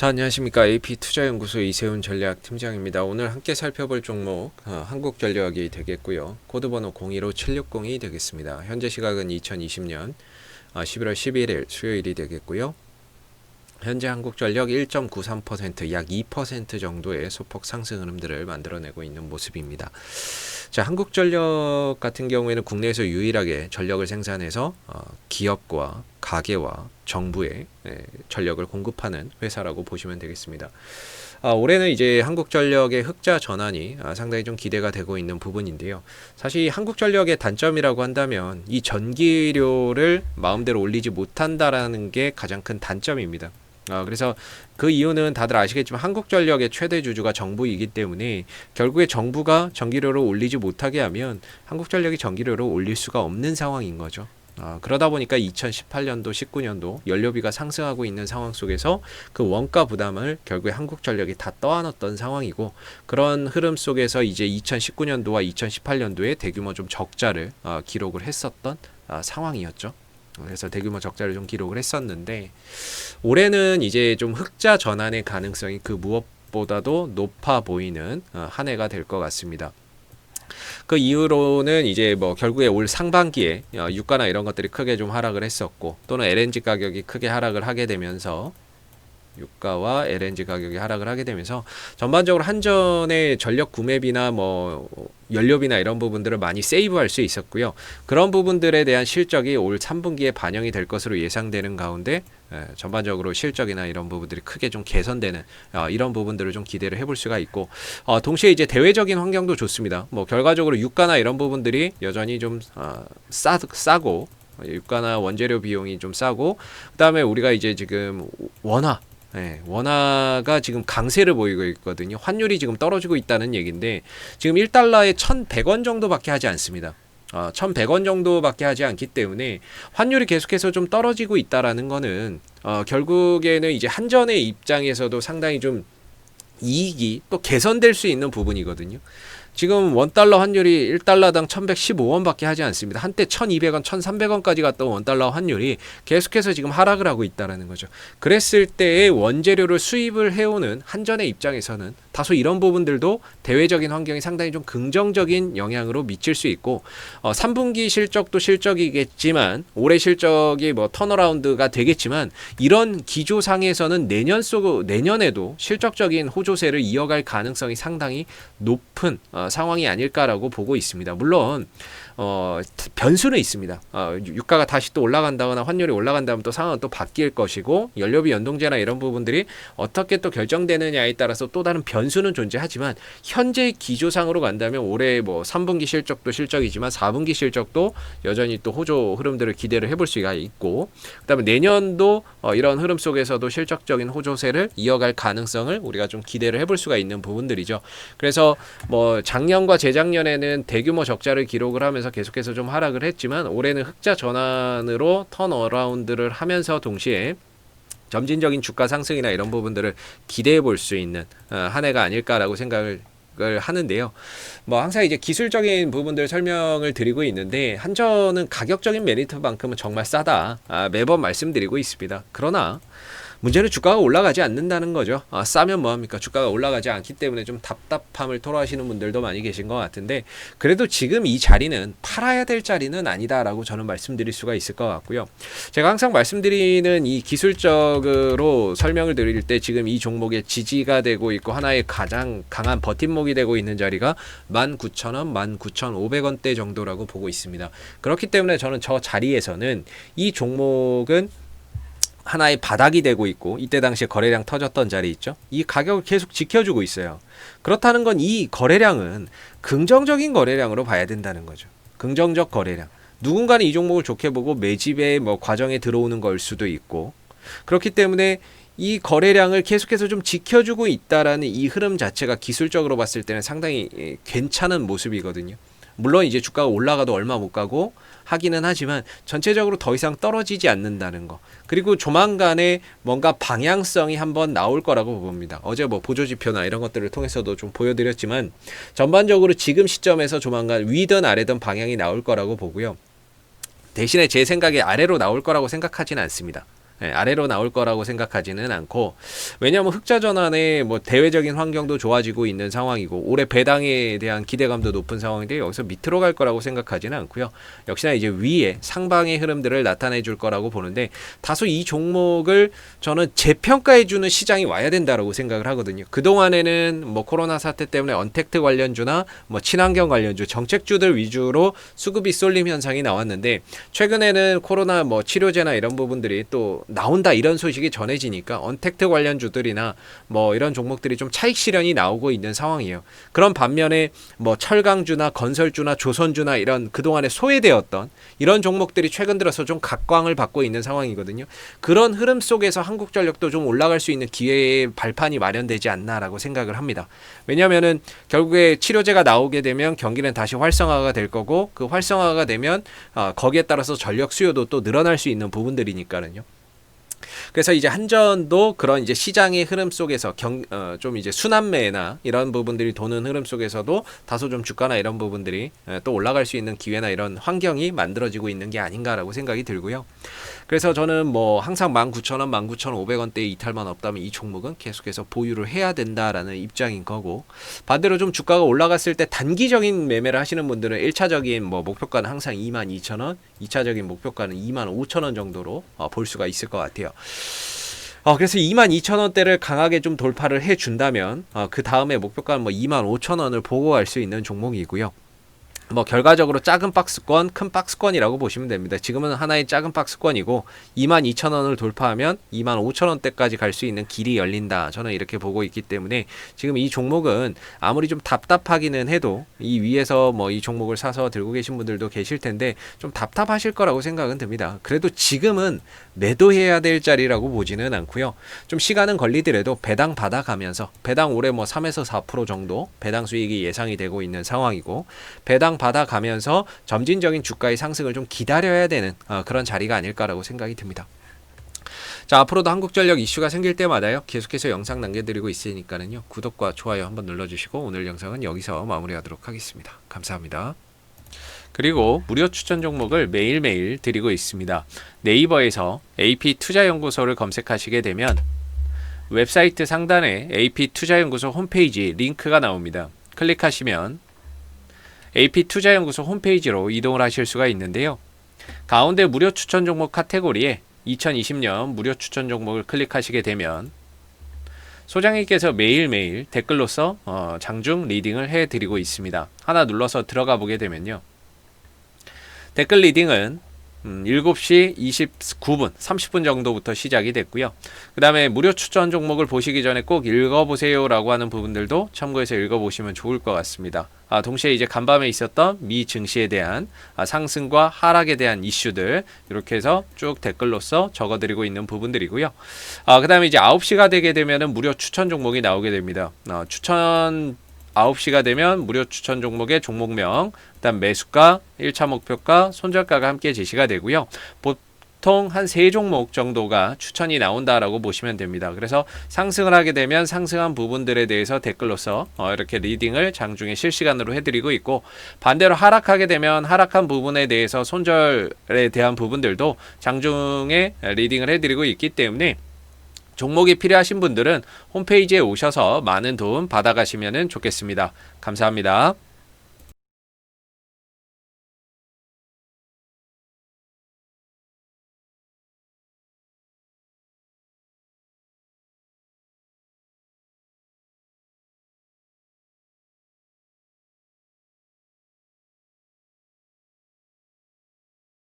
자, 안녕하십니까. AP투자연구소 이세훈 전략팀장입니다. 오늘 함께 살펴볼 종목 한국전력이 되겠고요. 코드번호 015760이 되겠습니다. 현재 시각은 2020년 11월 11일 수요일이 되겠고요. 현재 한국전력 1.93%, 약 2% 정도의 소폭 상승 흐름들을 만들어내고 있는 모습입니다. 자, 한국전력 같은 경우에는 국내에서 유일하게 전력을 생산해서 기업과 가계와 정부에 전력을 공급하는 회사라고 보시면 되겠습니다. 올해는 이제 한국전력의 흑자 전환이 상당히 좀 기대가 되고 있는 부분인데요. 사실 한국전력의 단점이라고 한다면 이 전기료를 마음대로 올리지 못한다라는 게 가장 큰 단점입니다. 그래서 그 이유는 다들 아시겠지만 한국전력의 최대 주주가 정부이기 때문에 결국에 정부가 전기료를 올리지 못하게 하면 한국전력이 전기료를 올릴 수가 없는 상황인 거죠. 그러다 보니까 2018년도, 19년도 연료비가 상승하고 있는 상황 속에서 그 원가 부담을 결국에 한국전력이 다 떠안았던 상황이고, 그런 흐름 속에서 이제 2019년도와 2018년도에 대규모 좀 적자를 기록을 했었던 상황이었죠. 그래서 대규모 적자를 좀 기록을 했었는데, 올해는 이제 좀 흑자 전환의 가능성이 그 무엇보다도 높아 보이는 한 해가 될 것 같습니다. 그 이후로는 이제 뭐 결국에 올 상반기에 유가나 이런 것들이 크게 좀 하락을 했었고, 또는 LNG 가격이 크게 하락을 하게 되면서 유가와 LNG 가격이 하락을 하게 되면서 전반적으로 한전의 전력 구매비나 뭐 연료비나 이런 부분들을 많이 세이브할 수 있었고요. 그런 부분들에 대한 실적이 올 3분기에 반영이 될 것으로 예상되는 가운데 전반적으로 실적이나 이런 부분들이 크게 좀 개선되는 이런 부분들을 좀 기대를 해볼 수가 있고, 동시에 이제 대외적인 환경도 좋습니다. 뭐 결과적으로 유가나 이런 부분들이 여전히 좀 싸고, 유가나 원재료 비용이 좀 싸고, 그다음에 우리가 이제 지금 원화가 지금 강세를 보이고 있거든요. 환율이 지금 떨어지고 있다는 얘기인데, 지금 1달러에 1,100원 정도밖에 하지 않습니다. 1,100원 정도밖에 하지 않기 때문에 환율이 계속해서 좀 떨어지고 있다라는 거는 결국에는 이제 한전의 입장에서도 상당히 좀 이익이 또 개선될 수 있는 부분이거든요. 지금 원달러 환율이 1달러당 1115원밖에 하지 않습니다. 한때 1200원, 1300원까지 갔던 원달러 환율이 계속해서 지금 하락을 하고 있다는 거죠. 그랬을 때의 원재료를 수입을 해오는 한전의 입장에서는 다소 이런 부분들도 대외적인 환경이 상당히 좀 긍정적인 영향으로 미칠 수 있고, 3분기 실적도 실적이겠지만 올해 실적이 뭐 턴어라운드가 되겠지만, 이런 기조상에서는 내년에도 실적적인 호조세를 이어갈 가능성이 상당히 높은 상황이 아닐까라고 보고 있습니다. 물론 변수는 있습니다. 유가가 다시 또 올라간다거나 환율이 올라간다면 또 상황은 또 바뀔 것이고, 연료비 연동제나 이런 부분들이 어떻게 또 결정되느냐에 따라서 또 다른 변수는 존재하지만, 현재 기조상으로 간다면 올해 뭐 3분기 실적도 실적이지만 4분기 실적도 여전히 또 호조 흐름들을 기대를 해볼 수가 있고, 그다음에 내년도 이런 흐름 속에서도 실적적인 호조세를 이어갈 가능성을 우리가 좀 기대를 해볼 수가 있는 부분들이죠. 그래서 뭐 작년과 재작년에는 대규모 적자를 기록을 하면서 계속해서 좀 하락을 했지만, 올해는 흑자 전환으로 턴어라운드를 하면서 동시에 점진적인 주가 상승이나 이런 부분들을 기대해 볼 수 있는 한 해가 아닐까라고 생각을 하는데요. 뭐 항상 이제 기술적인 부분들 설명을 드리고 있는데, 한전은 가격적인 메리트만큼은 정말 싸다, 매번 말씀드리고 있습니다. 그러나 문제는 주가가 올라가지 않는다는 거죠. 싸면 뭐합니까? 주가가 올라가지 않기 때문에 좀 답답함을 토로하시는 분들도 많이 계신 것 같은데, 그래도 지금 이 자리는 팔아야 될 자리는 아니다라고 저는 말씀드릴 수가 있을 것 같고요. 제가 항상 말씀드리는 이 기술적으로 설명을 드릴 때 지금 이 종목의 지지가 되고 있고 하나의 가장 강한 버팀목이 되고 있는 자리가 19,000원, 19,500원대 정도라고 보고 있습니다. 그렇기 때문에 저는 저 자리에서는 이 종목은 하나의 바닥이 되고 있고, 이때 당시에 거래량 터졌던 자리 있죠. 이 가격을 계속 지켜주고 있어요. 그렇다는 건 이 거래량은 긍정적인 거래량으로 봐야 된다는 거죠. 긍정적 거래량. 누군가는 이 종목을 좋게 보고 매집의 뭐 과정에 들어오는 걸 수도 있고, 그렇기 때문에 이 거래량을 계속해서 좀 지켜주고 있다라는 이 흐름 자체가 기술적으로 봤을 때는 상당히 괜찮은 모습이거든요. 물론 이제 주가가 올라가도 얼마 못 가고 하기는 하지만 전체적으로 더 이상 떨어지지 않는다는 거, 그리고 조만간에 뭔가 방향성이 한번 나올 거라고 봅니다. 어제 뭐 보조지표나 이런 것들을 통해서도 좀 보여드렸지만, 전반적으로 지금 시점에서 조만간 위든 아래든 방향이 나올 거라고 보고요. 대신에 제 생각에 아래로 나올 거라고 생각하지는 않습니다. 아래로 나올 거라고 생각하지는 않고, 왜냐하면 흑자 전환에 뭐 대외적인 환경도 좋아지고 있는 상황이고 올해 배당에 대한 기대감도 높은 상황인데 여기서 밑으로 갈 거라고 생각하지는 않고요. 역시나 이제 위에 상방의 흐름들을 나타내 줄 거라고 보는데, 다소 이 종목을 저는 재평가해 주는 시장이 와야 된다라고 생각을 하거든요. 그동안에는 뭐 코로나 사태 때문에 언택트 관련주나 뭐 친환경 관련주, 정책주들 위주로 수급이 쏠림 현상이 나왔는데, 최근에는 코로나 뭐 치료제나 이런 부분들이 또 나온다 이런 소식이 전해지니까 언택트 관련주들이나 뭐 이런 종목들이 좀 차익 실현이 나오고 있는 상황이에요. 그런 반면에 뭐 철강주나 건설주나 조선주나 이런 그동안에 소외되었던 이런 종목들이 최근 들어서 좀 각광을 받고 있는 상황이거든요. 그런 흐름 속에서 한국전력도 좀 올라갈 수 있는 기회의 발판이 마련되지 않나라고 생각을 합니다. 왜냐하면은 결국에 치료제가 나오게 되면 경기는 다시 활성화가 될 거고, 그 활성화가 되면 거기에 따라서 전력 수요도 또 늘어날 수 있는 부분들이니까요. 그래서 이제 한전도 그런 이제 시장의 흐름 속에서 좀 이제 순환매나 이런 부분들이 도는 흐름 속에서도 다소 좀 주가나 이런 부분들이 또 올라갈 수 있는 기회나 이런 환경이 만들어지고 있는 게 아닌가라고 생각이 들고요. 그래서 저는 뭐 항상 19,000원, 19,500원대의 이탈만 없다면 이 종목은 계속해서 보유를 해야 된다라는 입장인 거고, 반대로 좀 주가가 올라갔을 때 단기적인 매매를 하시는 분들은 1차적인 뭐 목표가는 항상 22,000원, 2차적인 목표가는 25,000원 정도로 볼 수가 있을 것 같아요. 그래서 22,000원대를 강하게 좀 돌파를 해준다면 그 다음에 목표가는 뭐 25,000원을 보고 갈 수 있는 종목이고요. 뭐 결과적으로 작은 박스권, 큰 박스권이라고 보시면 됩니다. 지금은 하나의 작은 박스권이고 22,000원을 돌파하면 25,000원대까지 갈 수 있는 길이 열린다. 저는 이렇게 보고 있기 때문에 지금 이 종목은 아무리 좀 답답하기는 해도 이 위에서 뭐 이 종목을 사서 들고 계신 분들도 계실 텐데 좀 답답하실 거라고 생각은 듭니다. 그래도 지금은 매도해야 될 자리라고 보지는 않고요. 좀 시간은 걸리더라도 배당 받아가면서, 배당 올해 뭐 3에서 4% 정도 배당 수익이 예상이 되고 있는 상황이고, 배당 받아가면서 점진적인 주가의 상승을 좀 기다려야 되는 그런 자리가 아닐까라고 생각이 듭니다. 자, 앞으로도 한국전력 이슈가 생길 때마다요 계속해서 영상 남겨드리고 있으니까는요 구독과 좋아요 한번 눌러주시고, 오늘 영상은 여기서 마무리하도록 하겠습니다. 감사합니다. 그리고 무료 추천 종목을 매일매일 드리고 있습니다. 네이버에서 AP투자연구소를 검색하시게 되면 웹사이트 상단에 AP투자연구소 홈페이지 링크가 나옵니다. 클릭하시면 AP투자연구소 홈페이지로 이동을 하실 수가 있는데요. 가운데 무료 추천 종목 카테고리에 2020년 무료 추천 종목을 클릭하시게 되면 소장님께서 매일매일 댓글로서 장중 리딩을 해드리고 있습니다. 하나 눌러서 들어가 보게 되면요. 댓글 리딩은 7시 29분, 30분 정도부터 시작이 됐고요. 그 다음에 무료 추천 종목을 보시기 전에 꼭 읽어보세요 라고 하는 부분들도 참고해서 읽어보시면 좋을 것 같습니다. 동시에 이제 간밤에 있었던 미 증시에 대한 상승과 하락에 대한 이슈들 이렇게 해서 쭉 댓글로서 적어드리고 있는 부분들이고요. 그 다음에 이제 9시가 되게 되면은 무료 추천 종목이 나오게 됩니다. 추천 9시가 되면 무료 추천 종목의 종목명, 그다음 매수가, 1차 목표가, 손절가가 함께 제시가 되고요. 보통 한 3종목 정도가 추천이 나온다라고 보시면 됩니다. 그래서 상승을 하게 되면 상승한 부분들에 대해서 댓글로서 이렇게 리딩을 장중에 실시간으로 해드리고 있고, 반대로 하락하게 되면 하락한 부분에 대해서 손절에 대한 부분들도 장중에 리딩을 해드리고 있기 때문에 종목이 필요하신 분들은 홈페이지에 오셔서 많은 도움 받아가시면 좋겠습니다. 감사합니다.